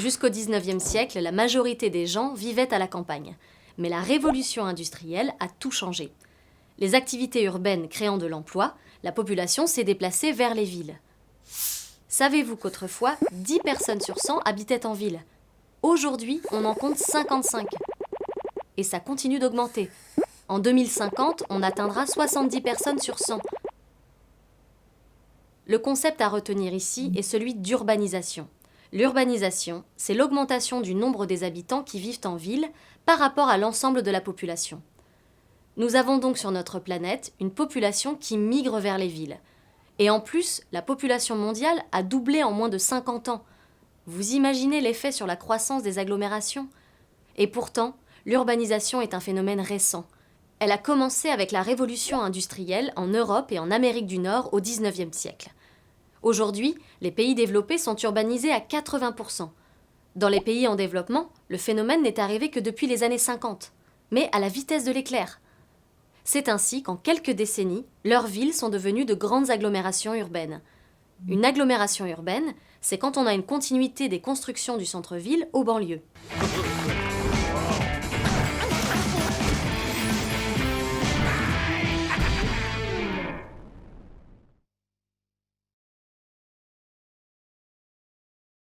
Jusqu'au XIXe siècle, la majorité des gens vivaient à la campagne. Mais la révolution industrielle a tout changé. Les activités urbaines créant de l'emploi, la population s'est déplacée vers les villes. Savez-vous qu'autrefois, 10 personnes sur 100 habitaient en ville? Aujourd'hui, on en compte 55. Et ça continue d'augmenter. En 2050, on atteindra 70 personnes sur 100. Le concept à retenir ici est celui d'urbanisation. L'urbanisation, c'est l'augmentation du nombre des habitants qui vivent en ville par rapport à l'ensemble de la population. Nous avons donc sur notre planète une population qui migre vers les villes. Et en plus, la population mondiale a doublé en moins de 50 ans. Vous imaginez l'effet sur la croissance des agglomérations? Et pourtant, l'urbanisation est un phénomène récent. Elle a commencé avec la révolution industrielle en Europe et en Amérique du Nord au XIXe siècle. Aujourd'hui, les pays développés sont urbanisés à 80%. Dans les pays en développement, le phénomène n'est arrivé que depuis les années 50, mais à la vitesse de l'éclair. C'est ainsi qu'en quelques décennies, leurs villes sont devenues de grandes agglomérations urbaines. Une agglomération urbaine, c'est quand on a une continuité des constructions du centre-ville aux banlieues.